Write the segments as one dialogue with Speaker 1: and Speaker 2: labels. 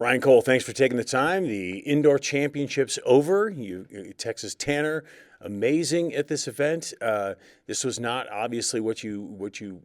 Speaker 1: Ryan Cole, thanks for taking the time. The indoor championships over. Texas Tanner, amazing at this event. This was not obviously what you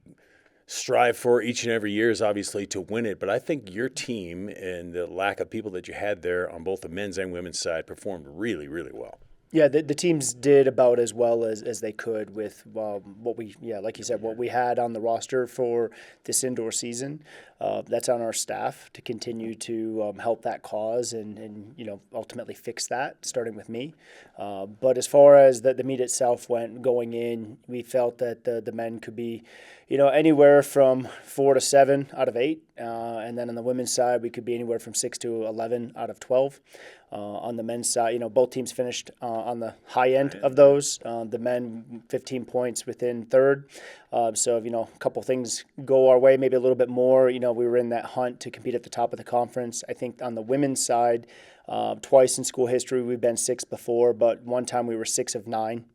Speaker 1: strive for each and every year is obviously to win it. But I think your team and the lack of people that you had there on both the men's and women's side performed really, really well.
Speaker 2: Yeah, the teams did about as well as they could with like you said, what we had on the roster for this indoor season. That's on our staff to continue to help that cause and ultimately fix that, starting with me. But as far as the meet itself went, going in, we felt that the men could be, anywhere from 4 to 7 out of 8, and then on the women's side, we could be anywhere from 6 to 11 out of 12. On the men's side, both teams finished on the high end of those. The men 15 points within third. So if, a couple things go our way, maybe a little bit more, we were in that hunt to compete at the top of the conference. I think on the women's side, twice in school history, we've been 6 before, but one time we were 6 of 9.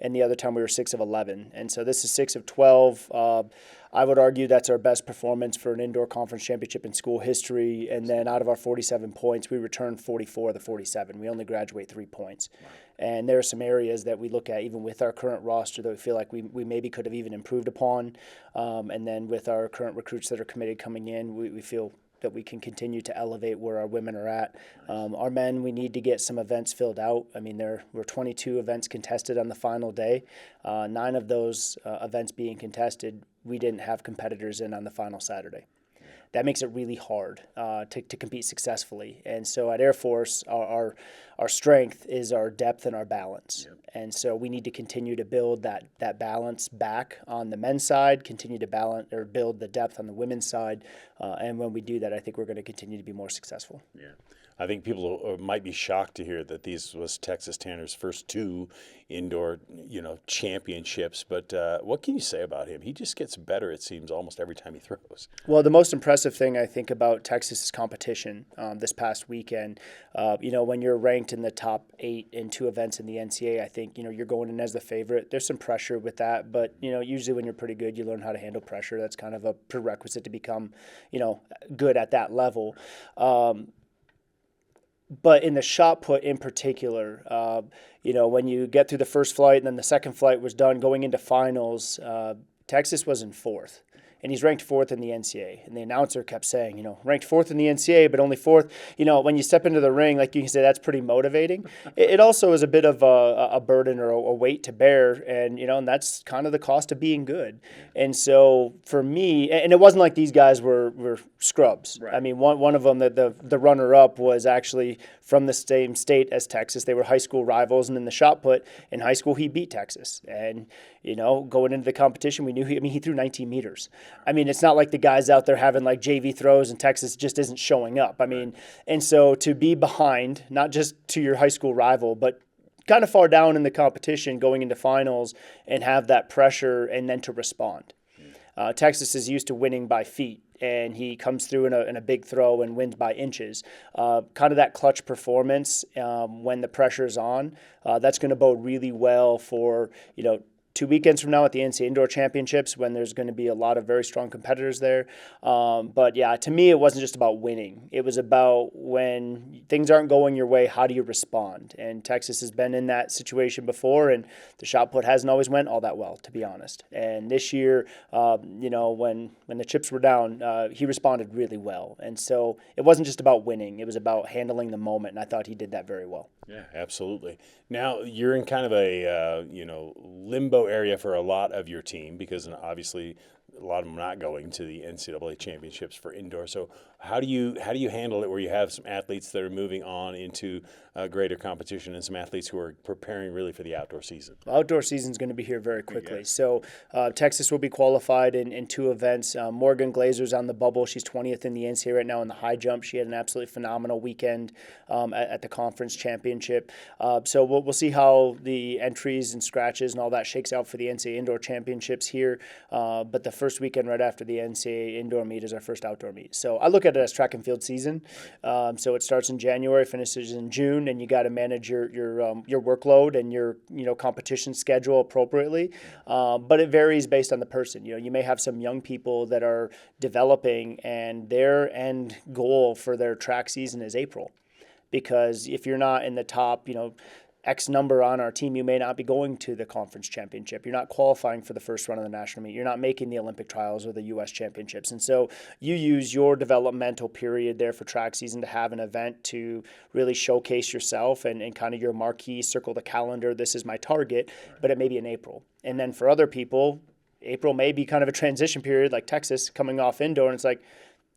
Speaker 2: And the other time we were 6 of 11. And so this is 6 of 12. I would argue that's our best performance for an indoor conference championship in school history. And then out of our 47 points, we returned 44 of the 47. We only graduate 3 points. Wow. And there are some areas that we look at, even with our current roster, that we feel like we maybe could have even improved upon. And then with our current recruits that are committed coming in, we feel that we can continue to elevate where our women are at. Our men, we need to get some events filled out. I mean, there were 22 events contested on the final day. 9 of those events being contested, we didn't have competitors in on the final Saturday. That makes it really hard to compete successfully. And so at Air Force, our strength is our depth and our balance. Yep. And so we need to continue to build that balance back on the men's side, continue to build the depth on the women's side. And when we do that, I think we're going to continue to be more successful.
Speaker 1: Yeah. I think people might be shocked to hear that these was Texas Tanner's first 2 indoor, championships. But what can you say about him? He just gets better, it seems, almost every time he throws.
Speaker 2: Well, the most impressive thing I think about Texas's competition this past weekend, when you're ranked in the top 8 in 2 events in the NCAA, I think, you're going in as the favorite. There's some pressure with that, but, usually when you're pretty good, you learn how to handle pressure. That's kind of a prerequisite to become, good at that level. But in the shot put in particular, when you get through the first flight and then the second flight was done going into finals, Texas was in 4th. And he's ranked 4th in the NCAA. And the announcer kept saying, ranked 4th in the NCAA, but only 4th. When you step into the ring, like you can say, that's pretty motivating. It also is a bit of a burden or a weight to bear. And, and that's kind of the cost of being good. And so for me, and it wasn't like these guys were scrubs. Right. I mean, one of them, the runner-up, was actually from the same state as Texas. They were high school rivals. And in the shot put, in high school, he beat Texas. And, going into the competition, we knew he threw 19 meters. I mean, it's not like the guys out there having like JV throws and Texas just isn't showing up. I mean, and so to be behind, not just to your high school rival, but kind of far down in the competition going into finals and have that pressure and then to respond. Texas is used to winning by feet, and he comes through in a big throw and wins by inches. Kind of that clutch performance when the pressure's on, that's going to bode really well for, 2 weekends from now at the NCAA Indoor Championships when there's going to be a lot of very strong competitors there. But yeah, to me, it wasn't just about winning. It was about when things aren't going your way, how do you respond? And Texas has been in that situation before, and the shot put hasn't always went all that well, to be honest. And this year, when the chips were down, he responded really well. And so it wasn't just about winning. It was about handling the moment, and I thought he did that very well.
Speaker 1: Yeah, absolutely. Now, you're in kind of a, limbo area for a lot of your team because obviously a lot of them not going to the NCAA championships for indoor. So how do you handle it where you have some athletes that are moving on into greater competition and some athletes who are preparing really for the outdoor season?
Speaker 2: Outdoor season is going to be here very quickly. So Texas will be qualified in 2 events. Morgan Glazer's on the bubble. She's 20th in the NCAA right now in the high jump. She had an absolutely phenomenal weekend at the conference championship. So we'll see how the entries and scratches and all that shakes out for the NCAA Indoor Championships here. But the first first weekend right after the NCAA indoor meet is our first outdoor meet. So I look at it as track and field season. So it starts in January, finishes in June, and you got to manage your workload and your competition schedule appropriately. But it varies based on the person. You may have some young people that are developing, and their end goal for their track season is April, because if you're not in the top, X number on our team, you may not be going to the conference championship. You're not qualifying for the first run of the national meet. You're not making the Olympic trials or the U.S. championships. And so you use your developmental period there for track season to have an event to really showcase yourself and kind of your marquee, circle the calendar. This is my target, but it may be in April. And then for other people, April may be kind of a transition period, like Texas coming off indoor, and it's like,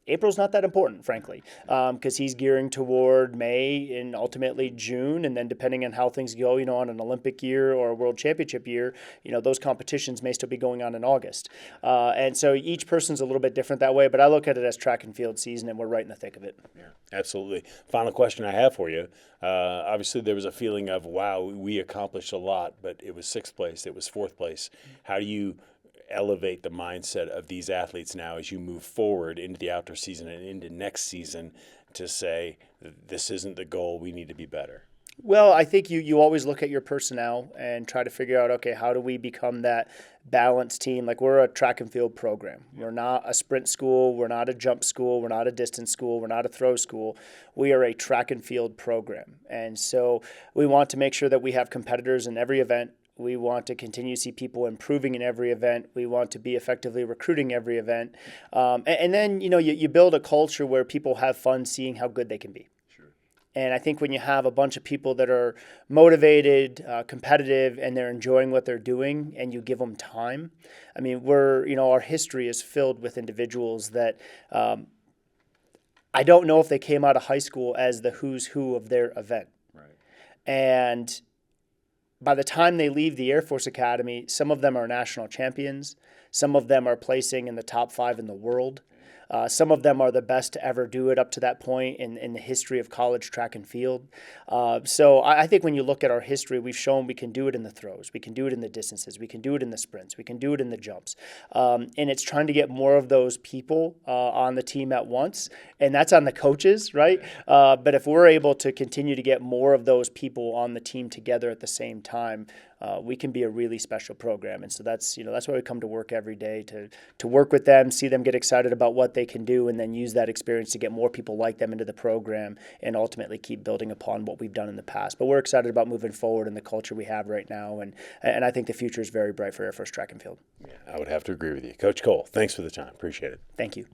Speaker 2: April's not that important, frankly, because he's gearing toward May and ultimately June. And then depending on how things go, on an Olympic year or a world championship year, those competitions may still be going on in August. And so each person's a little bit different that way. But I look at it as track and field season, and we're right in the thick of it.
Speaker 1: Yeah, absolutely. Final question I have for you. Obviously, there was a feeling of, wow, we accomplished a lot, but it was sixth place. It was fourth place. How do you elevate the mindset of these athletes now as you move forward into the outdoor season and into next season to say, this isn't the goal, we need to be better?
Speaker 2: Well, I think you always look at your personnel and try to figure out, okay, how do we become that balanced team? Like, we're a track and field program. We're not a sprint school. We're not a jump school. We're not a distance school. We're not a throw school. We are a track and field program. And so we want to make sure that we have competitors in every event. We want to continue to see people improving in every event. We want to be effectively recruiting every event. And then, you build a culture where people have fun seeing how good they can be. Sure. And I think when you have a bunch of people that are motivated, competitive, and they're enjoying what they're doing, and you give them time, our history is filled with individuals that I don't know if they came out of high school as the who's who of their event. Right. And by the time they leave the Air Force Academy, some of them are national champions. Some of them are placing in the top 5 in the world. Some of them are the best to ever do it up to that point in the history of college track and field. So I think when you look at our history, we've shown we can do it in the throws. We can do it in the distances. We can do it in the sprints. We can do it in the jumps. And it's trying to get more of those people on the team at once. And that's on the coaches, right? But if we're able to continue to get more of those people on the team together at the same time, we can be a really special program. And so that's why we come to work every day, to work with them, see them get excited about what they can do, and then use that experience to get more people like them into the program and ultimately keep building upon what we've done in the past. But we're excited about moving forward in the culture we have right now. And I think the future is very bright for Air Force Track and Field.
Speaker 1: Yeah, I would have to agree with you. Coach Cole, thanks for the time. Appreciate it.
Speaker 2: Thank you.